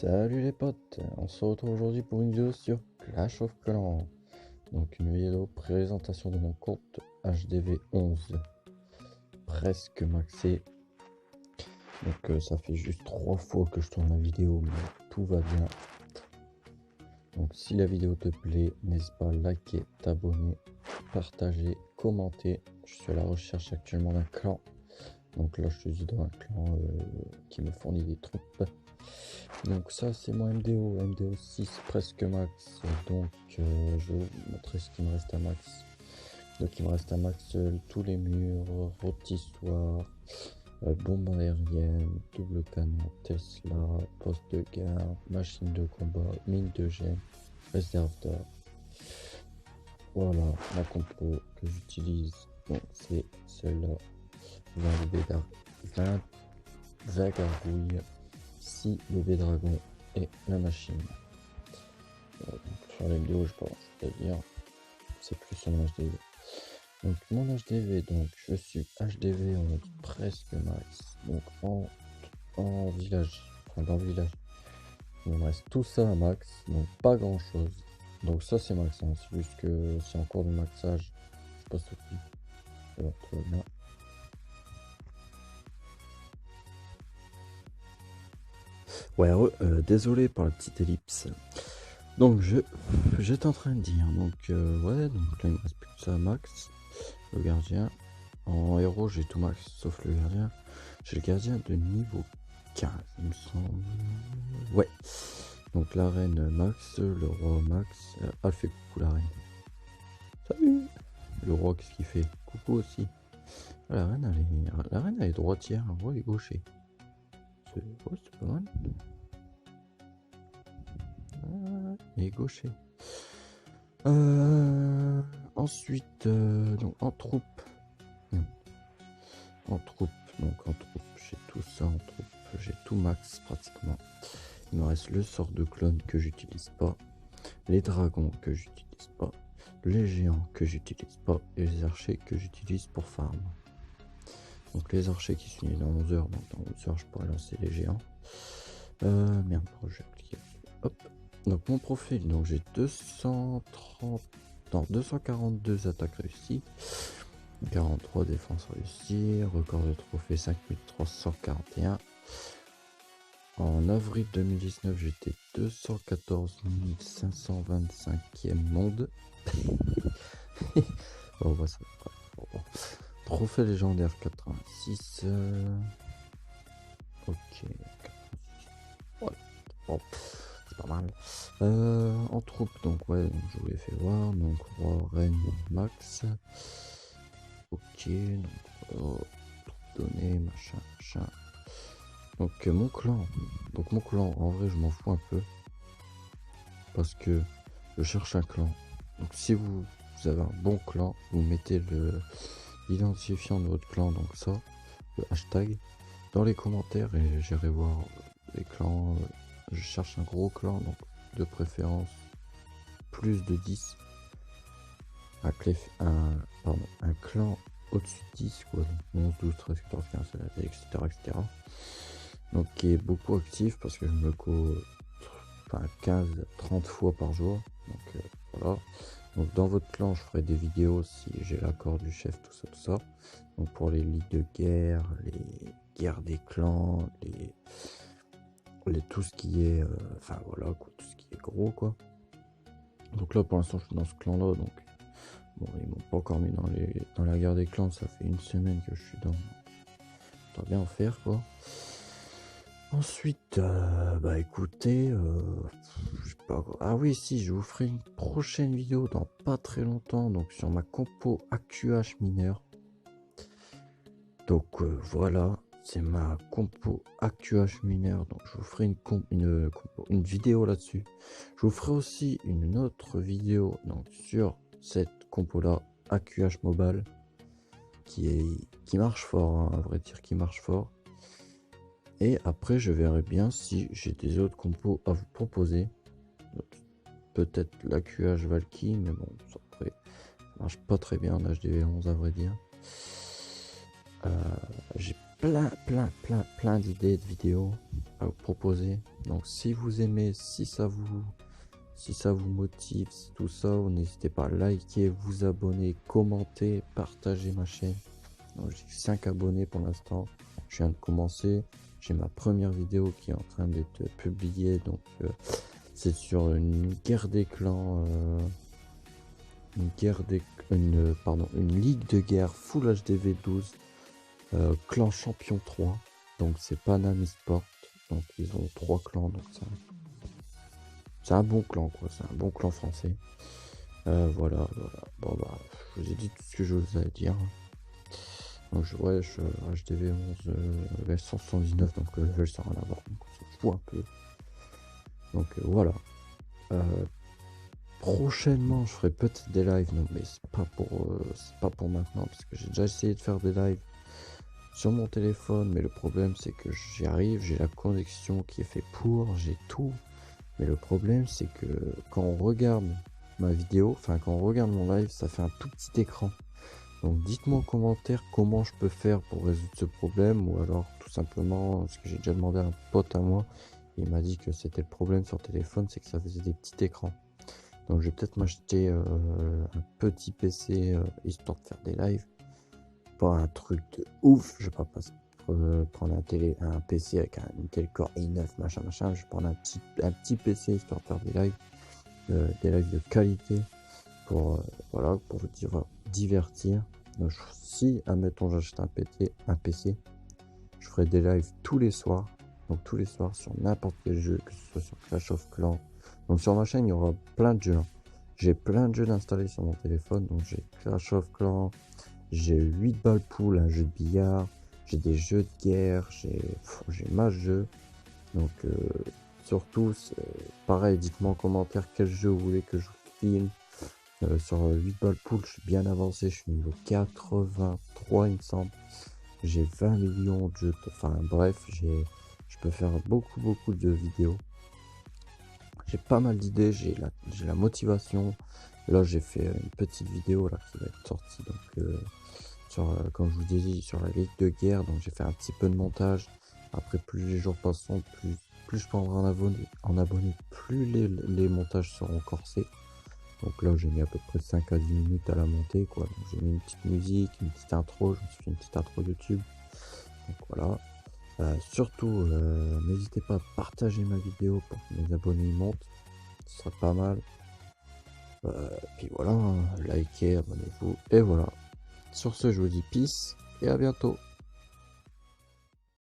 Salut les potes, on se retrouve aujourd'hui pour une vidéo sur Clash of Clans. Donc une vidéo présentation de mon compte HDV11, presque maxé. Donc ça fait juste 3 fois que je tourne la vidéo, mais tout va bien. Donc si la vidéo te plaît, n'hésite pas à liker, t'abonner, partager, commenter. Je suis à la recherche actuellement d'un clan. Donc là je suis dans un clan qui me fournit des troupes. Donc ça c'est mon MDO 6 presque max. Donc je vais vous montrer ce qui me reste à max. Donc il me reste à max tous les murs, rôtissoir, bombe aérienne, double canon, Tesla, poste de garde, machine de combat, mine de gemme, réserve d'or. Voilà la compo que j'utilise. Bon, c'est celle-là. 20 gargouilles, 6 bébés dragons et la machine. Donc, sur la vidéo, je pense, c'est-à-dire c'est plus sur mon HDV. Donc mon HDV, donc je suis HDV en presque max. Donc en village, enfin dans le village, il me reste tout ça à max, donc pas grand chose. Donc ça c'est max, hein. C'est juste que c'est en cours de maxage. Je passe au plus. Alors tout va bien. Ouais, désolé par la petite ellipse. Donc j'étais en train de dire, donc ouais, donc là il me reste plus que ça à max. Le gardien, en héros j'ai tout max sauf le gardien. J'ai le gardien de niveau 15 il me semble. Ouais. Donc la reine max, le roi max. Ah, fait coucou la reine. Salut. Le roi qu'est-ce qu'il fait? Coucou aussi. Ah, la reine elle est droitière, le roi est gaucher. C'est pas mal. Et gaucher. Ensuite, donc en troupe. En troupe, j'ai tout ça en troupe. J'ai tout max pratiquement. Il me reste le sort de clone que j'utilise pas. Les dragons que j'utilise pas. Les géants que j'utilise pas. Et les archers que j'utilise pour farm. Donc les archers qui sont dans 11 heures. Donc dans 11 heures, je pourrais lancer les géants. Merde, je vais cliquer. Hop. Donc mon profil, donc j'ai 242 attaques réussies, 43 défenses réussies, record de trophée 5341. En avril 2019, j'étais 214 525e monde. On voit ça. Bon. Trophée légendaire 86. Ok. 86. Ouais. Bon. Pas mal. En troupe, donc ouais, donc je vous l'ai fait voir. Donc roi, reine, max. Ok, donc données, machin. Donc mon clan. Donc mon clan, en vrai, je m'en fous un peu. Parce que je cherche un clan. Donc si vous avez un bon clan, vous mettez l'identifiant de votre clan, donc ça, le hashtag, dans les commentaires et j'irai voir les clans. Je cherche un gros clan, donc de préférence plus de 10. Un clan au-dessus de 10, quoi. Donc 11, 12, 13, 14, 15, etc. Donc qui est beaucoup actif parce que je me co 15, 30 fois par jour. Donc voilà. Donc dans votre clan, je ferai des vidéos si j'ai l'accord du chef, tout ça. Donc pour les ligues de guerre, les guerres des clans, tout ce qui est enfin voilà quoi, tout ce qui est gros quoi. Donc là pour l'instant je suis dans ce clan là, donc bon ils m'ont pas encore mis dans la guerre des clans, ça fait une semaine que je suis dans. Je dois bien en faire quoi. Ensuite bah écoutez je sais pas quoi. Ah oui si, je vous ferai une prochaine vidéo dans pas très longtemps, donc sur ma compo AQH mineur. Donc voilà, c'est ma compo AQH mineur, donc je vous ferai une vidéo là-dessus. Je vous ferai aussi une autre vidéo donc sur cette compo là AQH mobile qui marche fort, hein, à vrai dire qui marche fort. Et après je verrai bien si j'ai des autres compos à vous proposer. Peut-être l'AQH Valky, mais bon ça marche pas très bien en HDV11 à vrai dire. J'ai plein d'idées de vidéos à vous proposer. Donc si vous aimez, si ça vous motive, tout ça, n'hésitez pas à liker, vous abonner, commenter, partager ma chaîne. Donc j'ai 5 abonnés pour l'instant. Je viens de commencer. J'ai ma première vidéo qui est en train d'être publiée. Donc c'est sur une guerre des clans. Une ligue de guerre full HDV 12. Clan champion 3. Donc c'est Panam Esport. Donc ils ont 3 clans. Donc c'est un bon clan quoi. C'est un bon clan français. Voilà. Bon bah je vous ai dit tout ce que je vous ai à dire. Donc je HDV 11 level 179, donc le level ça rien à voir, donc on s'en fout un peu. Donc voilà. Prochainement je ferai peut-être des lives, non mais c'est pas pour maintenant, parce que j'ai déjà essayé de faire des lives sur mon téléphone, mais le problème c'est que j'y arrive, j'ai la connexion qui est fait pour, j'ai tout. Mais le problème c'est que quand on regarde ma vidéo, enfin quand on regarde mon live, ça fait un tout petit écran. Donc dites-moi en commentaire comment je peux faire pour résoudre ce problème, ou alors tout simplement, parce que j'ai déjà demandé à un pote à moi, il m'a dit que c'était le problème sur téléphone, c'est que ça faisait des petits écrans. Donc je vais peut-être m'acheter un petit PC histoire de faire des lives. Pas un truc de ouf, je vais pas prendre un PC avec un Intel Core i9 machin, je vais prendre un petit PC histoire de faire des lives de qualité pour voilà, pour vous divertir. Donc, si admettons j'achète un PC, je ferai des lives tous les soirs, donc tous les soirs sur n'importe quel jeu, que ce soit sur Clash of Clans. Donc sur ma chaîne il y aura plein de jeux, hein. J'ai plein de jeux installés sur mon téléphone, donc j'ai Clash of Clans, j'ai 8 balles pool, un jeu de billard, j'ai des jeux de guerre, j'ai ma jeu. Donc surtout pareil, dites-moi en commentaire quel jeu vous voulez que je vous filme. Sur 8 balles pool, je suis bien avancé, je suis niveau 83 il me semble. J'ai 20 millions de jeux, enfin bref, je peux faire beaucoup de vidéos. J'ai pas mal d'idées, j'ai la motivation. Là j'ai fait une petite vidéo là qui va être sortie, donc comme je vous dis, sur la ligue de guerre. Donc j'ai fait un petit peu de montage. Après plus les jours passeront, plus je prendrai en abonné, plus les montages seront corsés. Donc là j'ai mis à peu près 5 à 10 minutes à la montée quoi. Donc j'ai mis une petite musique, une petite intro, je me suis fait une petite intro YouTube. Donc voilà. Surtout n'hésitez pas à partager ma vidéo pour que mes abonnés montent. Ce serait pas mal. Puis voilà, hein, likez, abonnez-vous. Et voilà. Sur ce je vous dis peace et à bientôt.